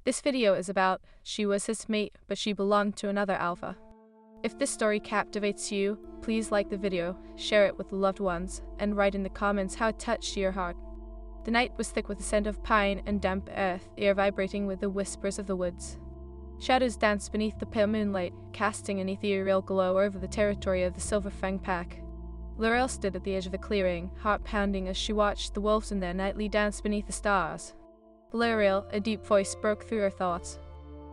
This video is about she was his mate, but she belonged to another alpha. If this story captivates you, please like the video, share it with loved ones, and write in the comments how it touched your heart. The night was thick with the scent of pine and damp earth, the air vibrating with the whispers of the woods. Shadows danced beneath the pale moonlight, casting an ethereal glow over the territory of the Silverfang pack. Laurel stood at the edge of the clearing, heart pounding as she watched the wolves in their nightly dance beneath the stars. Laurel, a deep voice broke through her thoughts.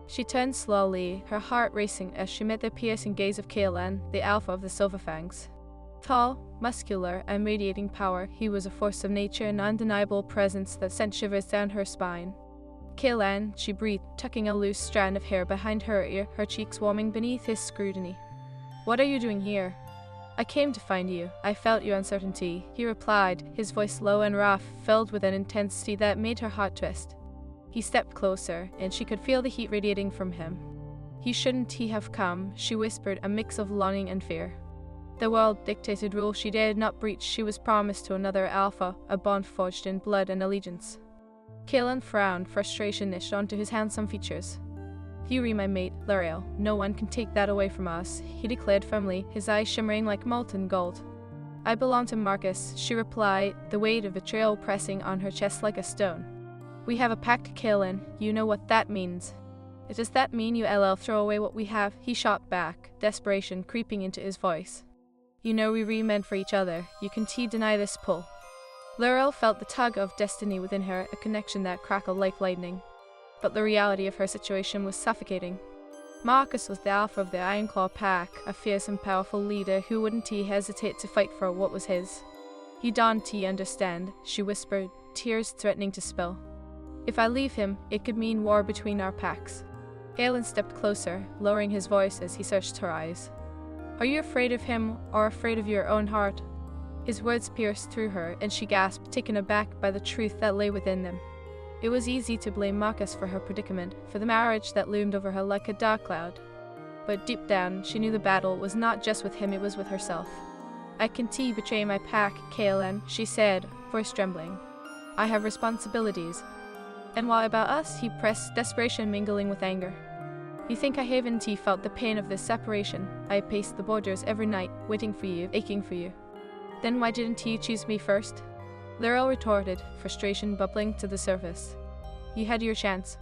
She turned slowly, her heart racing as she met the piercing gaze of Kaelan, the alpha of the Silverfangs. Tall, muscular, and radiating power, he was a force of nature, an undeniable presence that sent shivers down her spine. Kaelan, she breathed, tucking a loose strand of hair behind her ear, her cheeks warming beneath his scrutiny. "What are you doing here?" "I came to find you. I felt your uncertainty," he replied, his voice low and rough, filled with an intensity that made her heart twist. He stepped closer, and she could feel the heat radiating from him. Shouldn't he have come?" she whispered, a mix of longing and fear. The world-dictated rule she dared not breach. She was promised to another alpha, a bond forged in blood and allegiance. Kaelan frowned, frustration etched onto his handsome features. "You are my mate, Laurel. No one can take that away from us," he declared firmly, his eyes shimmering like molten gold. "I belong to Marcus," she replied, the weight of betrayal pressing on her chest like a stone. "We have a pact, Kaelan. You know what that means." "Does that mean you throw away what we have?" he shot back, desperation creeping into his voice. "You know we meant for each other. You can't deny this pull." Laurel felt the tug of destiny within her, a connection that crackled like lightning. But the reality of her situation was suffocating. Marcus was the alpha of the Ironclaw pack, a fierce and powerful leader who wouldn't hesitate to fight for what was his. "You don't understand," she whispered, tears threatening to spill. "If I leave him, it could mean war between our packs." Kaelan stepped closer, lowering his voice as he searched her eyes. "Are you afraid of him, or afraid of your own heart?" His words pierced through her, and she gasped, taken aback by the truth that lay within them. It was easy to blame Marcus for her predicament, for the marriage that loomed over her like a dark cloud. But deep down, she knew the battle was not just with him, it was with herself. "I can't betray my pack, Kaelan," she said, voice trembling. "I have responsibilities." "And what about us?" he pressed, desperation mingling with anger. "You think I haven't felt the pain of this separation? I paced the borders every night, waiting for you, aching for you. Then why didn't you choose me first?" Laurel retorted, frustration bubbling to the surface. "You had your chance.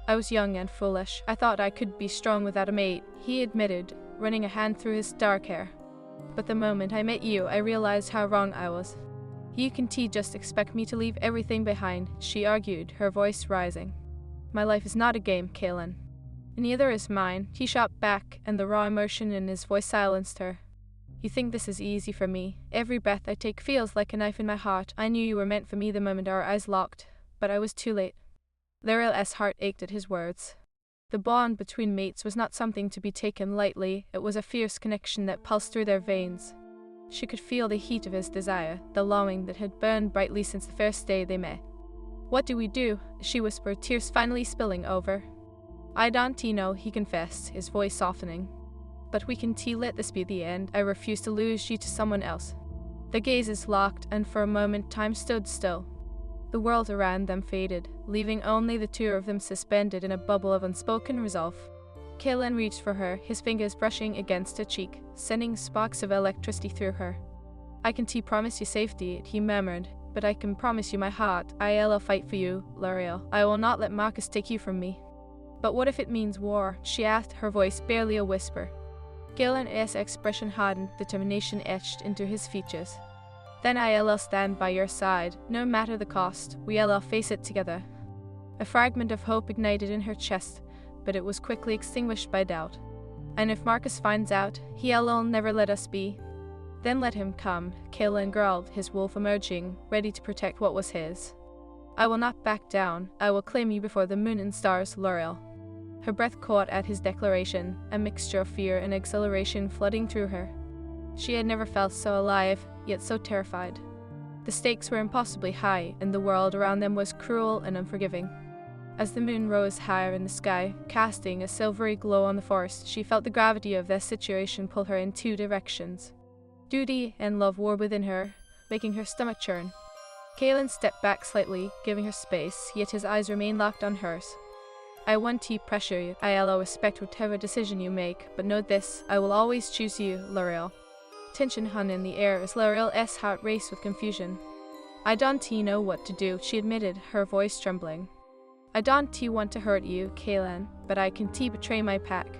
I was young and foolish. I thought I could be strong without a mate," he admitted, running a hand through his dark hair. "But the moment I met you, I realized how wrong I was." "You can't just expect me to leave everything behind," she argued, her voice rising. "My life is not a game, Kaelan." "Neither is mine," he shot back, and the raw emotion in his voice silenced her. "You think this is easy for me. Every breath I take feels like a knife in my heart. I knew you were meant for me the moment our eyes locked, but I was too late." Laurel's heart ached at his words. The bond between mates was not something to be taken lightly. It was a fierce connection that pulsed through their veins. She could feel the heat of his desire, the longing that had burned brightly since the first day they met. "What do we do?" she whispered, tears finally spilling over. "I don't know," he confessed, his voice softening. "But we can let this be the end. I refuse to lose you to someone else." Their gazes locked, and for a moment time stood still. The world around them faded, leaving only the two of them suspended in a bubble of unspoken resolve. Kaelan reached for her, his fingers brushing against her cheek, sending sparks of electricity through her. "I can promise you safety," he murmured, "but I can promise you my heart. I'll fight for you, Laurel. I will not let Marcus take you from me." "But what if it means war?" she asked, her voice barely a whisper. Kaelan's expression hardened, determination etched into his features. "Then I'll stand by your side, no matter the cost. We'll face it together." A fragment of hope ignited in her chest, but it was quickly extinguished by doubt. "And if Marcus finds out, he'll never let us be." "Then let him come," Kaelan growled, his wolf emerging, ready to protect what was his. "I will not back down. I will claim you before the moon and stars, Laurel." Her breath caught at his declaration, a mixture of fear and exhilaration flooding through her. She had never felt so alive, yet so terrified. The stakes were impossibly high, and the world around them was cruel and unforgiving. As the moon rose higher in the sky, casting a silvery glow on the forest, she felt the gravity of their situation pull her in two directions. Duty and love war within her, making her stomach churn. Kaelan stepped back slightly, giving her space, yet his eyes remained locked on hers. I won't pressure you. I'll respect whatever decision you make, but know this, I will always choose you, L'Oreal. Tension hung in the air as L'Oreal's heart raced with confusion. I don't know what to do, she admitted, her voice trembling. I don't want to hurt you, Kaelan, but I can betray my pack.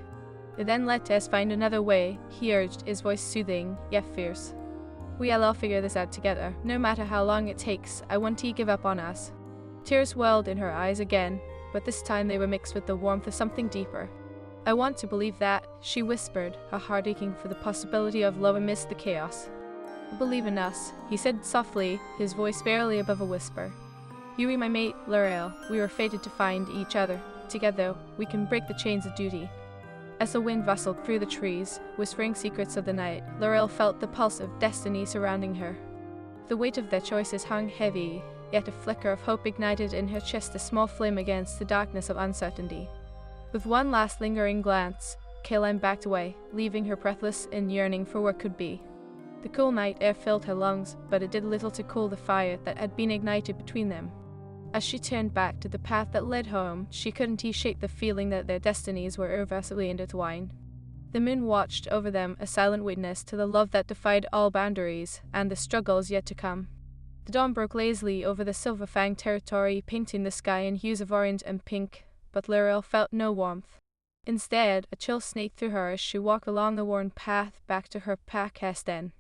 Then let us find another way, he urged, his voice soothing, yet fierce. We'll all figure this out together, no matter how long it takes. I won't give up on us. Tears welled in her eyes again, but this time they were mixed with the warmth of something deeper. I want to believe that, she whispered, her heart aching for the possibility of love amidst the chaos. Believe in us, he said softly, his voice barely above a whisper. You my mate, L'Oreal. We were fated to find each other. Together, we can break the chains of duty. As the wind rustled through the trees, whispering secrets of the night, L'Oreal felt the pulse of destiny surrounding her. The weight of their choices hung heavy, yet a flicker of hope ignited in her chest, a small flame against the darkness of uncertainty. With one last lingering glance, Kaelan backed away, leaving her breathless and yearning for what could be. The cool night air filled her lungs, but it did little to cool the fire that had been ignited between them. As she turned back to the path that led home, she couldn't shake the feeling that their destinies were irreversibly intertwined. The moon watched over them, a silent witness to the love that defied all boundaries, and the struggles yet to come. The dawn broke lazily over the Silverfang territory, painting the sky in hues of orange and pink, but L'Oreal felt no warmth. Instead, a chill snaked through her as she walked along the worn path back to her pack den.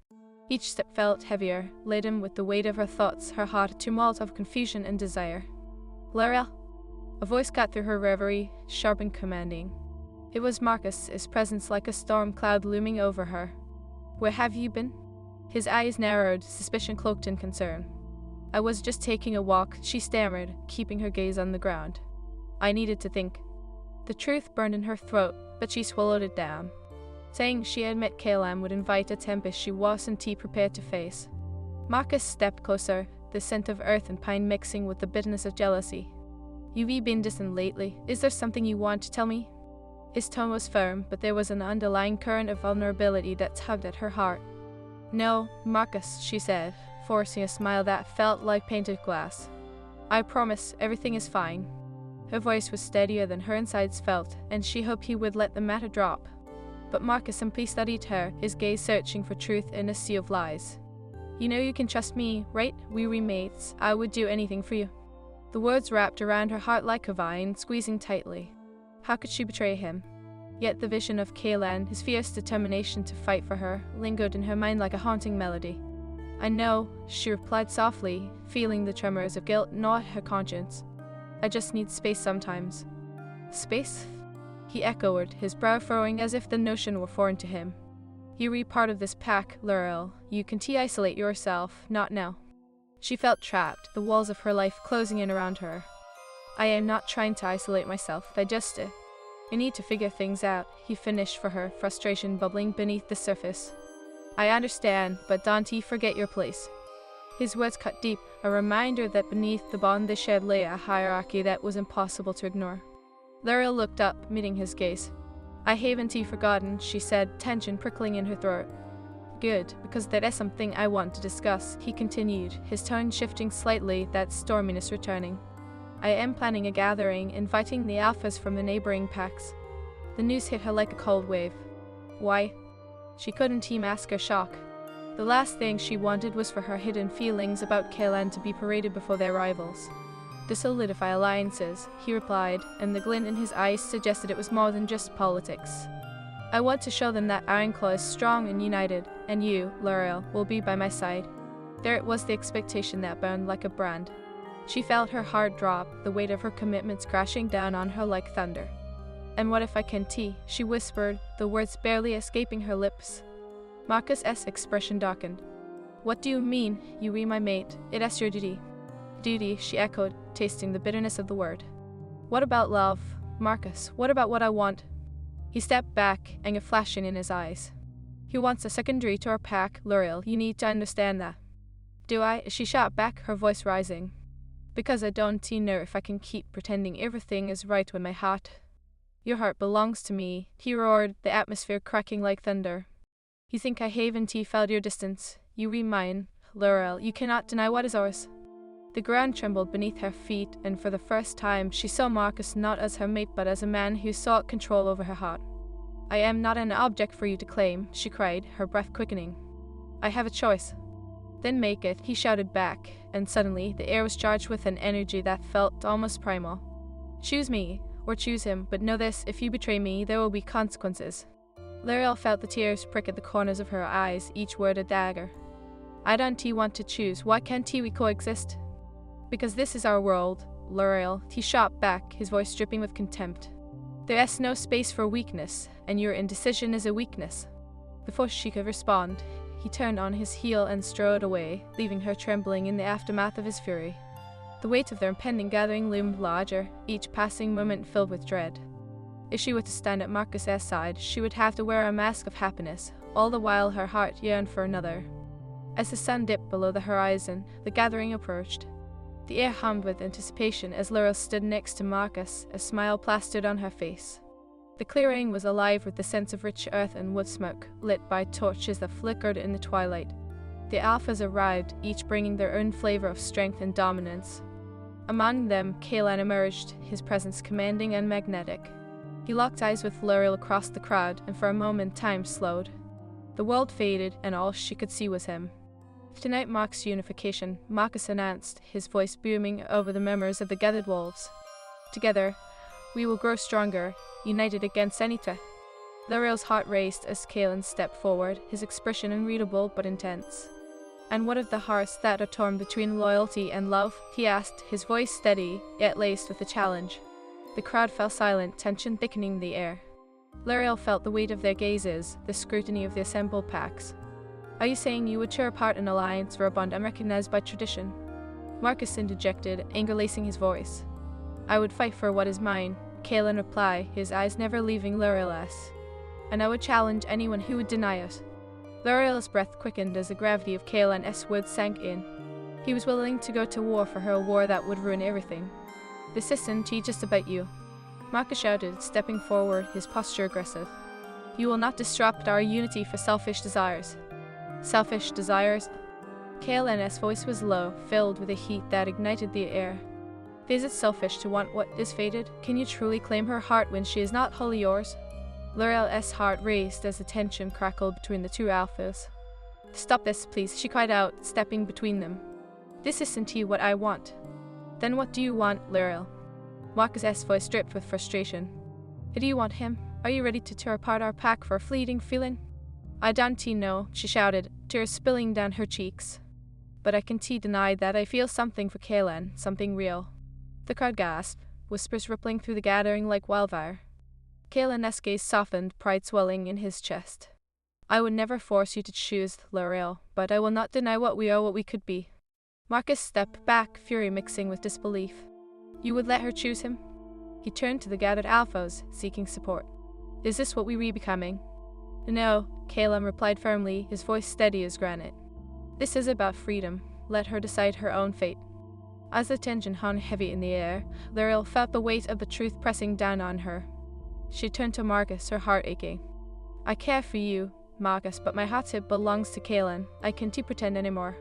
Each step felt heavier, laden with the weight of her thoughts, her heart a tumult of confusion and desire. L'Oreal? A voice cut through her reverie, sharp and commanding. It was Marcus, his presence like a storm cloud looming over her. Where have you been? His eyes narrowed, suspicion cloaked in concern. I was just taking a walk, she stammered, keeping her gaze on the ground. I needed to think. The truth burned in her throat, but she swallowed it down. Saying she had met Kaelan would invite a tempest she wasn't prepared to face. Marcus stepped closer, the scent of earth and pine mixing with the bitterness of jealousy. You've been distant lately. Is there something you want to tell me? His tone was firm, but there was an underlying current of vulnerability that tugged at her heart. No, Marcus, she said, forcing a smile that felt like painted glass. I promise, everything is fine. Her voice was steadier than her insides felt, and she hoped he would let the matter drop. But Marcus simply studied her, his gaze searching for truth in a sea of lies. You know you can trust me, right? We were mates. I would do anything for you. The words wrapped around her heart like a vine, squeezing tightly. How could she betray him? Yet the vision of Kaelan, his fierce determination to fight for her, lingered in her mind like a haunting melody. I know, she replied softly, feeling the tremors of guilt gnaw at her conscience. I just need space sometimes. Space? He echoed, his brow furrowing as if the notion were foreign to him. You were part of this pack, L'Oreal. You can isolate yourself, not now. She felt trapped, the walls of her life closing in around her. I am not trying to isolate myself, I need to figure things out, he finished for her, frustration bubbling beneath the surface. I understand, but don't forget your place. His words cut deep, a reminder that beneath the bond they shared lay a hierarchy that was impossible to ignore. L'Oreal looked up, meeting his gaze. I haven't forgotten, she said, tension prickling in her throat. Good, because there is something I want to discuss, he continued, his tone shifting slightly, that storminess returning. I am planning a gathering, inviting the alphas from the neighboring packs. The news hit her like a cold wave. Why? She couldn't mask her shock. The last thing she wanted was for her hidden feelings about Kaelan to be paraded before their rivals. To solidify alliances, he replied, and the glint in his eyes suggested it was more than just politics. I want to show them that Ironclaw is strong and united, and you, L'Oreal, will be by my side. There it was, the expectation that burned like a brand. She felt her heart drop, the weight of her commitments crashing down on her like thunder. And what if I can't? She whispered, the words barely escaping her lips. Marcus's expression darkened. What do you mean, you be my mate? It is your duty. Duty, she echoed, tasting the bitterness of the word. What about love? Marcus, what about what I want? He stepped back, anger flashing in his eyes. He wants a secondary to our pack, L'Oreal, you need to understand that. Do I? She shot back, her voice rising. Because I don't know if I can keep pretending everything is right with my heart. Your heart belongs to me, he roared, the atmosphere cracking like thunder. You think I haven't felt your distance. You re mine, L'Oreal, you cannot deny what is ours. The ground trembled beneath her feet, and for the first time she saw Marcus not as her mate but as a man who sought control over her heart. "I am not an object for you to claim," she cried, her breath quickening. "I have a choice." "Then make it," he shouted back, and suddenly the air was charged with an energy that felt almost primal. "Choose me, or choose him, but know this, if you betray me, there will be consequences." L'Oreal felt the tears prick at the corners of her eyes, each word a dagger. "I don't want to choose. Why can't we coexist?" "Because this is our world, L'Oreal," he shot back, his voice dripping with contempt. "There is no space for weakness, and your indecision is a weakness." Before she could respond, he turned on his heel and strode away, leaving her trembling in the aftermath of his fury. The weight of their impending gathering loomed larger, each passing moment filled with dread. If she were to stand at Marcus's side, she would have to wear a mask of happiness, all the while her heart yearned for another. As the sun dipped below the horizon, the gathering approached. The air hummed with anticipation as L'Oreal stood next to Marcus, a smile plastered on her face. The clearing was alive with the sense of rich earth and wood smoke, lit by torches that flickered in the twilight. The alphas arrived, each bringing their own flavor of strength and dominance. Among them, Kaelan emerged, his presence commanding and magnetic. He locked eyes with L'Oreal across the crowd, and for a moment time slowed. The world faded, and all she could see was him. "Tonight marks unification," Marcus announced, his voice booming over the murmurs of the gathered wolves. "Together, we will grow stronger, united against any threat." L'Oreal's heart raced as Kaelan stepped forward, his expression unreadable but intense. "And what of the hearts that are torn between loyalty and love?" he asked, his voice steady, yet laced with a challenge. The crowd fell silent, tension thickening the air. L'Oreal felt the weight of their gazes, the scrutiny of the assembled packs. "Are you saying you would tear apart an alliance or a bond unrecognized by tradition?" Marcus interjected, anger lacing his voice. "I would fight for what is mine," Kaelan replied, his eyes never leaving L'Oreal's. "And I would challenge anyone who would deny it." L'Oreal's breath quickened as the gravity of Kaelan's words sank in. He was willing to go to war for her, a war that would ruin everything. "This isn't just about you," Marcus shouted, stepping forward, his posture aggressive. "You will not disrupt our unity for selfish desires." "Selfish desires?" Kaelan's voice was low, filled with a heat that ignited the air. "Is it selfish to want what is fated? Can you truly claim her heart when she is not wholly yours?" L'Oreal's heart raced as the tension crackled between the two alphas. "Stop this, please," she cried out, stepping between them. "This isn't what I want." "Then what do you want, L'Oreal?" Marcus's voice dripped with frustration. "Do you want him? Are you ready to tear apart our pack for a fleeting feeling?" "I don't know," she shouted, tears spilling down her cheeks. "But I can't deny that I feel something for Kaelan, something real." The crowd gasped, whispers rippling through the gathering like wildfire. Kaelan's gaze softened, pride swelling in his chest. "I would never force you to choose, L'Oreal, but I will not deny what we are, what we could be." Marcus stepped back, fury mixing with disbelief. "You would let her choose him?" He turned to the gathered alphas, seeking support. "Is this what we were becoming?" "No," Kaelan replied firmly, his voice steady as granite. "This is about freedom. Let her decide her own fate." As the tension hung heavy in the air, L'Oreal felt the weight of the truth pressing down on her. She turned to Marcus, her heart aching. "I care for you, Marcus, but my heart belongs to Kaelan. I can't pretend anymore."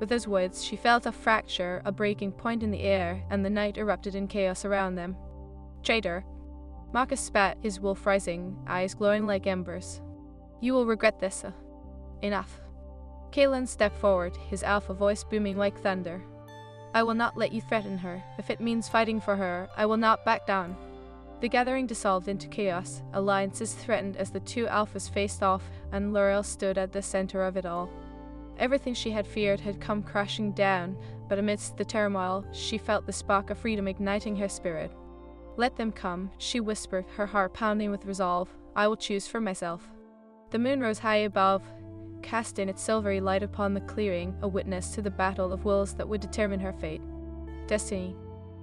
With those words, she felt a fracture, a breaking point in the air, and the night erupted in chaos around them. "Traitor!" Marcus spat, his wolf rising, eyes glowing like embers. "You will regret this." "Enough." Kaelan stepped forward, his alpha voice booming like thunder. "I will not let you threaten her. If it means fighting for her, I will not back down." The gathering dissolved into chaos, alliances threatened as the two alphas faced off, and L'Oreal stood at the center of it all. Everything she had feared had come crashing down, but amidst the turmoil, she felt the spark of freedom igniting her spirit. "Let them come," she whispered, her heart pounding with resolve. "I will choose for myself." The moon rose high above, casting its silvery light upon the clearing, a witness to the battle of wills that would determine her fate. Destiny.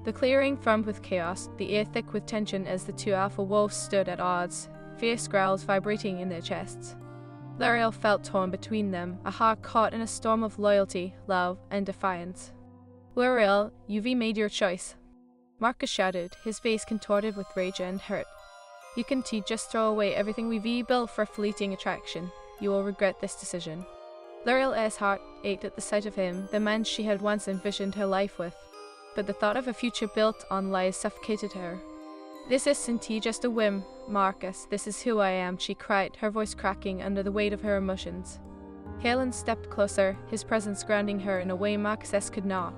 The clearing thrummed with chaos, the air thick with tension as the two alpha wolves stood at odds, fierce growls vibrating in their chests. L'Oreal felt torn between them, a heart caught in a storm of loyalty, love, and defiance. "L'Oreal, you've made your choice," Marcus shouted, his face contorted with rage and hurt. "You can't just throw away everything we've built for a fleeting attraction. You will regret this decision." L'Oreal's heart ached at the sight of him, the man she had once envisioned her life with. But the thought of a future built on lies suffocated her. "This isn't just a whim, Marcus. This is who I am," she cried, her voice cracking under the weight of her emotions. Kaelan stepped closer, his presence grounding her in a way Marcus could not.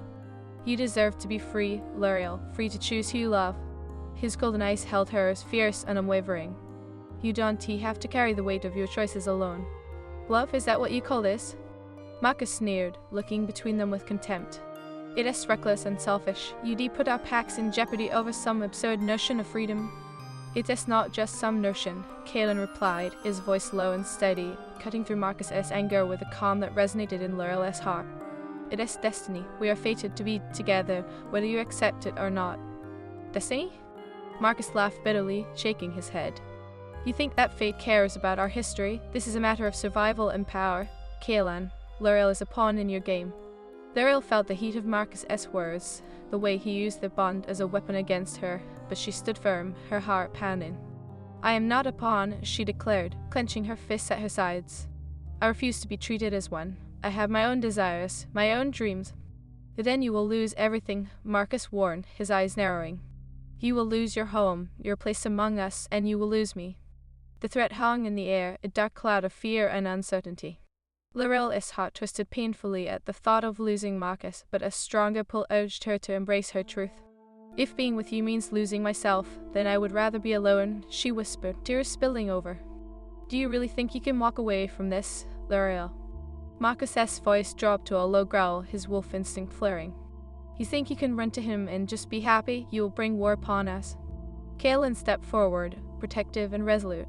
"You deserve to be free, L'Oreal, free to choose who you love." His golden eyes held hers, fierce and unwavering. "You don't have to carry the weight of your choices alone." "Love, is that what you call this?" Marcus sneered, looking between them with contempt. "It is reckless and selfish. You put our packs in jeopardy over some absurd notion of freedom." "It is not just some notion," Kaelan replied, his voice low and steady, cutting through Marcus's anger with a calm that resonated in L'Oreal's heart. "It is destiny. We are fated to be together, whether you accept it or not." "Destiny?" Marcus laughed bitterly, shaking his head. "You think that fate cares about our history? This is a matter of survival and power. Kaelan, L'Oreal is a pawn in your game." L'Oreal felt the heat of Marcus's words, the way he used the bond as a weapon against her, but she stood firm, her heart pounding. "I am not a pawn," she declared, clenching her fists at her sides. "I refuse to be treated as one. I have my own desires, my own dreams." "Then you will lose everything," Marcus warned, his eyes narrowing. "You will lose your home, your place among us, and you will lose me." The threat hung in the air, a dark cloud of fear and uncertainty. L'Oreal's heart twisted painfully at the thought of losing Marcus, but a stronger pull urged her to embrace her truth. "If being with you means losing myself, then I would rather be alone," she whispered, tears spilling over. "Do you really think you can walk away from this, L'Oreal?" Marcus's voice dropped to a low growl, his wolf instinct flaring. "You think you can run to him and just be happy? You will bring war upon us." Kaelan stepped forward, protective and resolute.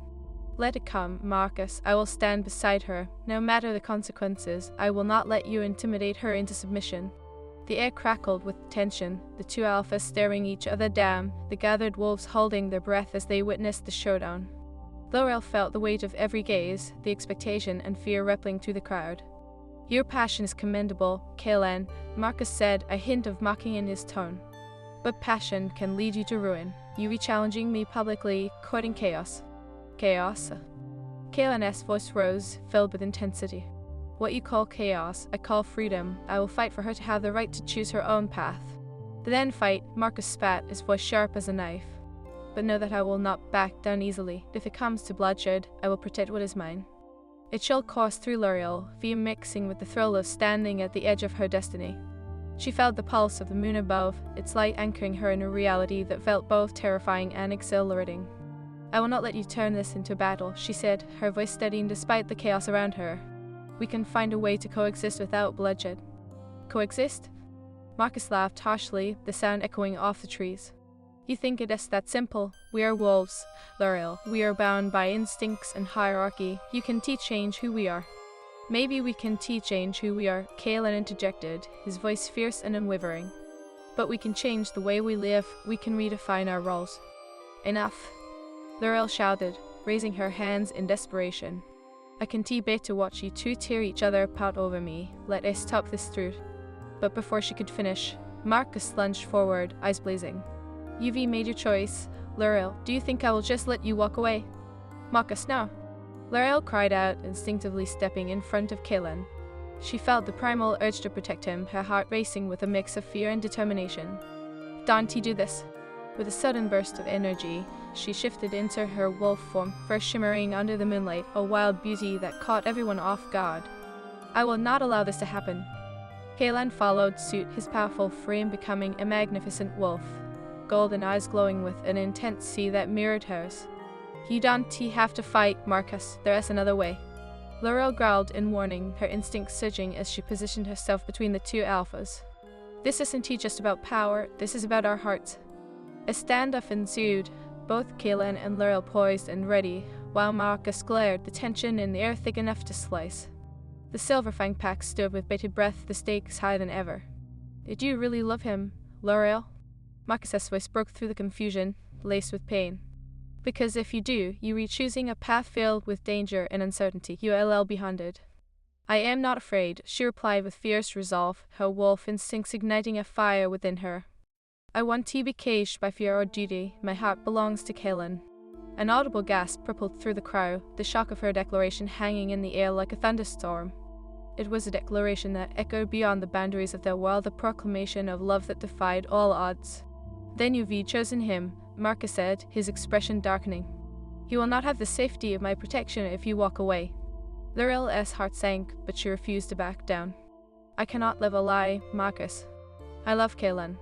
"Let it come, Marcus. I will stand beside her. No matter the consequences, I will not let you intimidate her into submission." The air crackled with tension, the two alphas staring each other down, the gathered wolves holding their breath as they witnessed the showdown. L'Oreal felt the weight of every gaze, the expectation and fear rippling through the crowd. "Your passion is commendable, Kaelan," Marcus said, a hint of mocking in his tone. "But passion can lead you to ruin. You re-challenging me publicly, courting chaos." "Chaos?" Kaelan's voice rose, filled with intensity. "What you call chaos, I call freedom. I will fight for her to have the right to choose her own path." "Then fight," Marcus spat, his voice sharp as a knife. "But know that I will not back down easily. If it comes to bloodshed, I will protect what is mine." It shall course through L'Oreal, fear mixing with the thrill of standing at the edge of her destiny. She felt the pulse of the moon above, its light anchoring her in a reality that felt both terrifying and exhilarating. "I will not let you turn this into a battle," she said, her voice steadying despite the chaos around her. "We can find a way to coexist without bloodshed." "Coexist?" Marcus laughed harshly, the sound echoing off the trees. "You think it is that simple? We are wolves, L'Oreal. We are bound by instincts and hierarchy. You can change who we are." "Maybe we can change who we are," Kaelan interjected, his voice fierce and unwavering. "But we can change the way we live. We can redefine our roles." "Enough," L'Oreal shouted, raising her hands in desperation. "I can bear to watch you two tear each other apart over me. Let us stop this truth." But before she could finish, Marcus lunged forward, eyes blazing. "You've made your choice, L'Oreal. Do you think I will just let you walk away?" "Marcus, no!" L'Oreal cried out, instinctively stepping in front of Kaelan. She felt the primal urge to protect him, her heart racing with a mix of fear and determination. "Don't do this!" With a sudden burst of energy, she shifted into her wolf form, first shimmering under the moonlight, a wild beauty that caught everyone off guard. "I will not allow this to happen." Kaelan followed suit, his powerful frame becoming a magnificent wolf, golden eyes glowing with an intensity that mirrored hers. "You don't have to fight, Marcus. There is another way." L'Oreal growled in warning, her instincts surging as she positioned herself between the two alphas. "This isn't just about power, this is about our hearts." A standoff ensued, both Kaelan and L'Oreal poised and ready, while Marcus glared, the tension in the air thick enough to slice. The Silverfang pack stood with bated breath, the stakes higher than ever. "Did you really love him, L'Oreal?" Marcus's voice broke through the confusion, laced with pain. "Because if you do, you are choosing a path filled with danger and uncertainty. You will be haunted." "I am not afraid," she replied with fierce resolve, her wolf instincts igniting a fire within her. "I want to be caged by fear or duty. My heart belongs to Kaelan." An audible gasp rippled through the crowd, the shock of her declaration hanging in the air like a thunderstorm. It was a declaration that echoed beyond the boundaries of their world, a proclamation of love that defied all odds. "Then you've chosen him," Marcus said, his expression darkening. "He will not have the safety of my protection if you walk away." Laurel's heart sank, but she refused to back down. "I cannot live a lie, Marcus. I love Kaelin.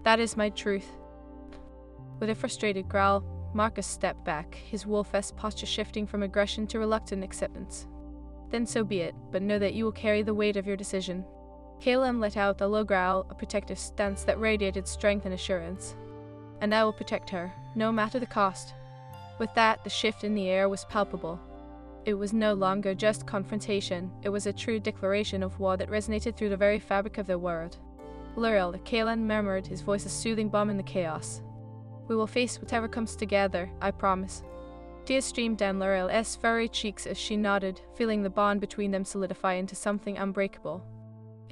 That is my truth." With a frustrated growl, Marcus stepped back, his wolf-esque posture shifting from aggression to reluctant acceptance. "Then so be it, but know that you will carry the weight of your decision." Kaelin let out a low growl, a protective stance that radiated strength and assurance. "And I will protect her, no matter the cost." With that, the shift in the air was palpable. It was no longer just confrontation, it was a true declaration of war that resonated through the very fabric of their world. "Laurel," Kaelin murmured, his voice a soothing balm in the chaos. "We will face whatever comes together, I promise." Tears streamed down Laurel's furry cheeks as she nodded, feeling the bond between them solidify into something unbreakable.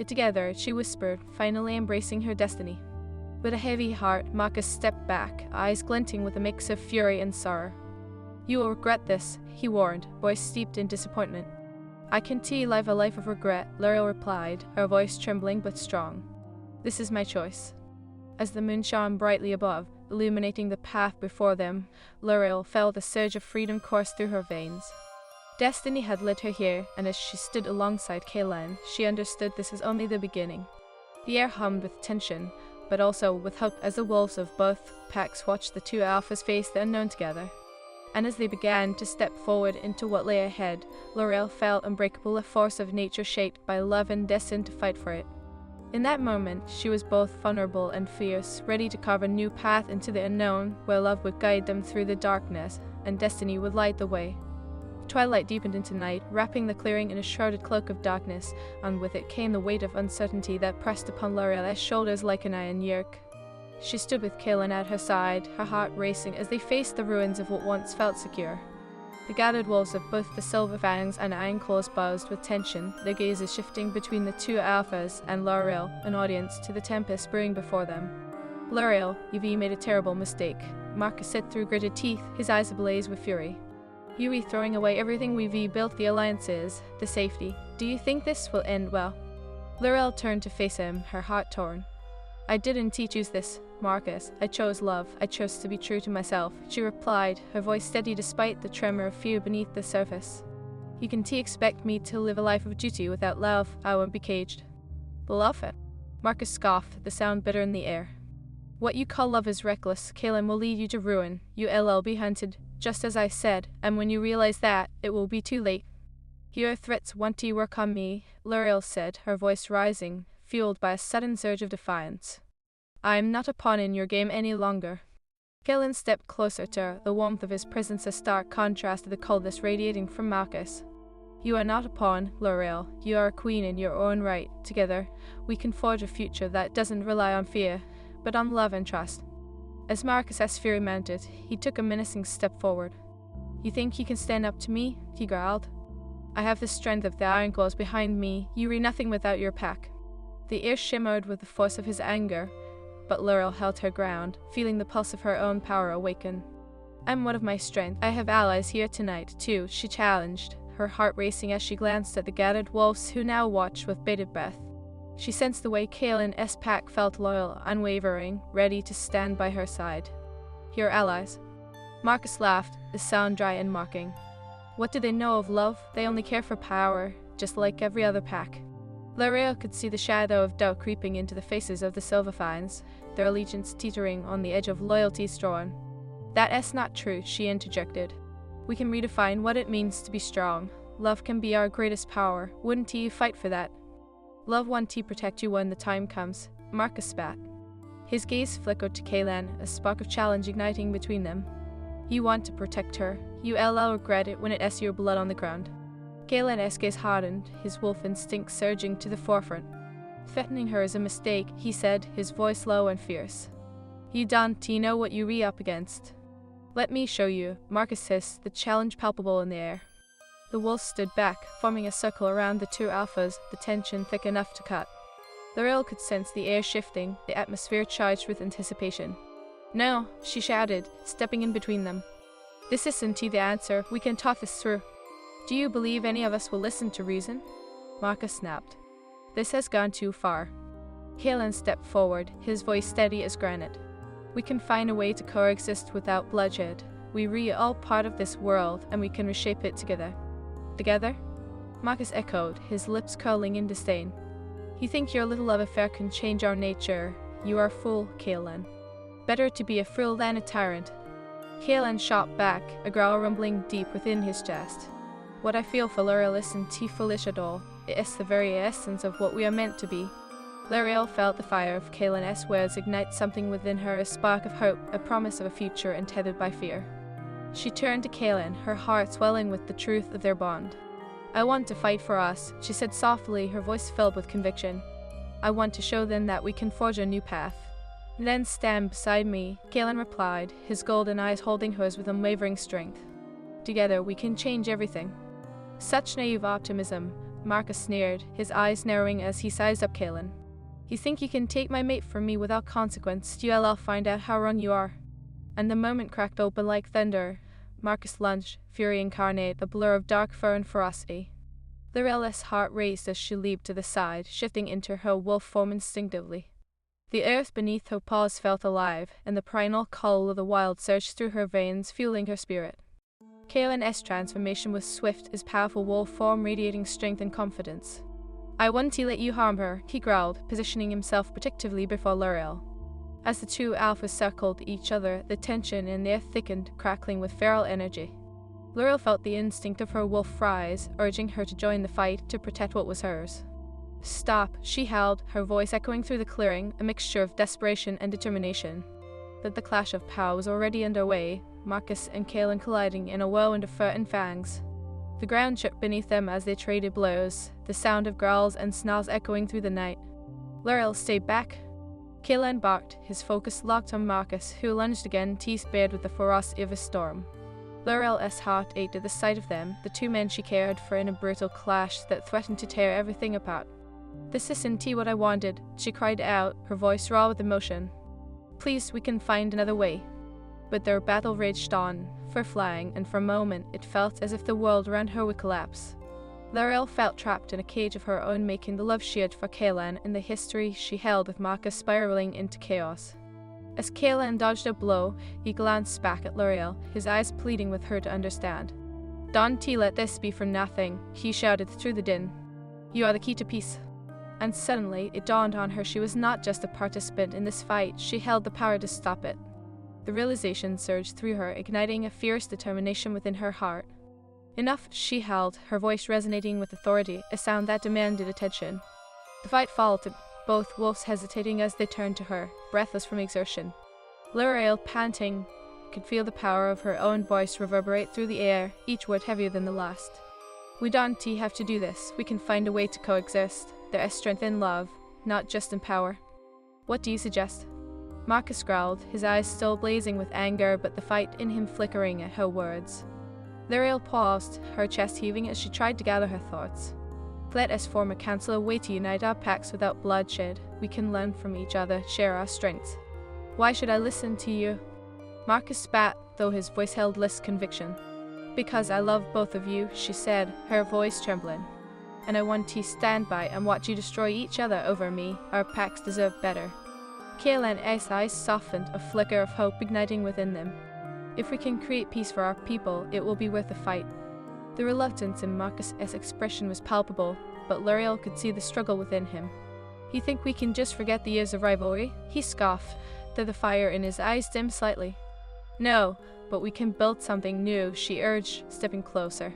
Together, she whispered, finally embracing her destiny. With a heavy heart, Marcus stepped back, eyes glinting with a mix of fury and sorrow. "You will regret this," he warned, voice steeped in disappointment. "I can live a life of regret," Laurel replied, her voice trembling but strong. "This is my choice." As the moon shone brightly above, illuminating the path before them, Laurel felt a surge of freedom course through her veins. Destiny had led her here, and as she stood alongside Kaelin, she understood this was only the beginning. The air hummed with tension, but also with hope as the wolves of both packs watched the two alphas face the unknown together. And as they began to step forward into what lay ahead, Laurel felt unbreakable, a force of nature shaped by love and destined to fight for it. In that moment, she was both vulnerable and fierce, ready to carve a new path into the unknown, where love would guide them through the darkness, and destiny would light the way. Twilight deepened into night, wrapping the clearing in a shrouded cloak of darkness, and with it came the weight of uncertainty that pressed upon Laurel's shoulders like an iron yoke. She stood with Kaelin at her side, her heart racing as they faced the ruins of what once felt secure. The gathered wolves of both the Silver Fangs and Iron Claws buzzed with tension, their gazes shifting between the two alphas and Laurel, an audience to the tempest brewing before them. "Laurel, you've made a terrible mistake," Marcus said through gritted teeth, his eyes ablaze with fury. "You're throwing away everything we've built, the alliances, the safety. Do you think this will end well?" Laurel turned to face him, her heart torn. "I didn't choose this, Marcus. I chose love. I chose to be true to myself," she replied, her voice steady despite the tremor of fear beneath the surface. "You can expect me to live a life of duty without love. I won't be caged." "Love it?" Marcus scoffed, the sound bitter in the air. "What you call love is reckless. Kaelin will lead you to ruin. You'll be hunted, just as I said, and when you realize that, it will be too late." "Your threats want to work on me," Laurel said, her voice rising, fueled by a sudden surge of defiance. "I am not a pawn in your game any longer." Kaelin stepped closer to her, the warmth of his presence a stark contrast to the coldness radiating from Marcus. "You are not a pawn, Laurel. You are a queen in your own right. Together, we can forge a future that doesn't rely on fear, but on love and trust." As Marcus's fury mounted, he took a menacing step forward. "You think you can stand up to me?" he growled. "I have the strength of the Iron Claws behind me. You are nothing without your pack." The air shimmered with the force of his anger, but Laurel held her ground, feeling the pulse of her own power awaken. "I'm one of my strength. I have allies here tonight, too," she challenged, her heart racing as she glanced at the gathered wolves who now watched with bated breath. She sensed the way Kaelin's pack felt loyal, unwavering, ready to stand by her side. "Your allies." Marcus laughed, the sound dry and mocking. "What do they know of love? They only care for power, just like every other pack." Laurel could see the shadow of doubt creeping into the faces of the Silver Fangs, their allegiance teetering on the edge of loyalty's thorn. "That's not true," she interjected. "We can redefine what it means to be strong. Love can be our greatest power. Wouldn't you fight for that?" "Love won't protect you when the time comes," Marcus spat. His gaze flickered to Kaelin, a spark of challenge igniting between them. "You want to protect her. You'll regret it when it's your blood on the ground." Kaelin's gaze hardened, his wolf instinct surging to the forefront. "Threatening her is a mistake," he said, his voice low and fierce. "You don't know what you're up against." "Let me show you," Marcus hissed, the challenge palpable in the air. The wolves stood back, forming a circle around the two alphas, the tension thick enough to cut. Laurel could sense the air shifting, the atmosphere charged with anticipation. "No," she shouted, stepping in between them. "This isn't the answer. We can talk this through. Do you believe any of us will listen to reason?" Marcus snapped. This has gone too far. Kaelan stepped forward, his voice steady as granite. We can find a way to coexist without bloodshed. We are all part of this world, and we can reshape it together. Together? Marcus echoed, his lips curling in disdain. You think your little love affair can change our nature? You are a fool, Kaelan. Better to be a fool than a tyrant. Kaelan shot back, a growl rumbling deep within his chest. What I feel for Luriel isn't foolish at all. It is the very essence of what we are meant to be. Luriel felt the fire of Kaelan's words ignite something within her, a spark of hope, a promise of a future untethered by fear. She turned to Kaelan, her heart swelling with the truth of their bond. I want to fight for us, she said softly, her voice filled with conviction. I want to show them that we can forge a new path. Then stand beside me, Kaelan replied, his golden eyes holding hers with unwavering strength. Together we can change everything. Such naive optimism, Marcus sneered, his eyes narrowing as he sized up Kaelan. You think you can take my mate from me without consequence? You'll find out how wrong you are. And the moment cracked open like thunder. Marcus lunged, fury incarnate, a blur of dark fur and ferocity. Luriel's heart raced as she leaped to the side, shifting into her wolf form instinctively. The earth beneath her paws felt alive, and the primal call of the wild surged through her veins, fueling her spirit. Kaelan's transformation was swift, his powerful wolf form radiating strength and confidence. I won't let you harm her, he growled, positioning himself protectively before Luriel. As the two alphas circled each other, the tension in the air thickened, crackling with feral energy. Luriel felt the instinct of her wolf rise, urging her to join the fight to protect what was hers. Stop, she howled, her voice echoing through the clearing, a mixture of desperation and determination. But the clash of power was already underway, Marcus and Kaelan colliding in a whirlwind of fur and fangs. The ground shook beneath them as they traded blows, the sound of growls and snarls echoing through the night. Luriel stayed back. Kaelan barked, his focus locked on Marcus, who lunged again, teeth bared with the ferocity of a storm. Luriel's heart ached at the sight of them, the two men she cared for, in a brutal clash that threatened to tear everything apart. This isn't what I wanted, she cried out, her voice raw with emotion. Please, we can find another way. But their battle raged on, fur flying, and for a moment it felt as if the world around her would collapse. Luriel felt trapped in a cage of her own making, the love she had for Kaelan and the history she held with Marcus spiraling into chaos. As Kaelan dodged a blow, he glanced back at Luriel, his eyes pleading with her to understand. Don't let this be for nothing, he shouted through the din. You are the key to peace. And suddenly it dawned on her she was not just a participant in this fight, she held the power to stop it. The realization surged through her, igniting a fierce determination within her heart. Enough, she held, her voice resonating with authority, a sound that demanded attention. The fight faltered, both wolves hesitating as they turned to her, breathless from exertion. Luriel, panting, could feel the power of her own voice reverberate through the air, each word heavier than the last. We don't have to do this, we can find a way to coexist. There is strength in love, not just in power. What do you suggest? Marcus growled, his eyes still blazing with anger, but the fight in him flickering at her words. Luriel paused, her chest heaving as she tried to gather her thoughts. Let us form a council, a way to unite our packs without bloodshed. We can learn from each other, share our strengths. Why should I listen to you? Marcus spat, though his voice held less conviction. Because I love both of you, she said, her voice trembling. And I want to stand by and watch you destroy each other over me. Our packs deserve better. Kaelan's eyes softened, a flicker of hope igniting within them. If we can create peace for our people, it will be worth the fight. The reluctance in Marcus's expression was palpable, but Luriel could see the struggle within him. You think we can just forget the years of rivalry? He scoffed, though the fire in his eyes dimmed slightly. No, but we can build something new, she urged, stepping closer.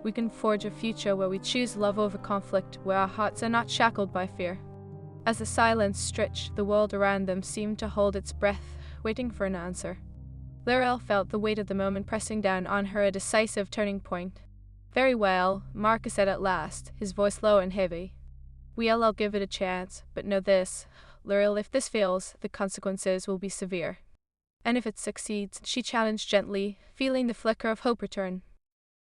We can forge a future where we choose love over conflict, where our hearts are not shackled by fear. As the silence stretched, the world around them seemed to hold its breath, waiting for an answer. Luriel felt the weight of the moment pressing down on her, a decisive turning point. Very well, Marcus said at last, his voice low and heavy. I'll give it a chance, but know this, Luriel, if this fails, the consequences will be severe. And if it succeeds, she challenged gently, feeling the flicker of hope return.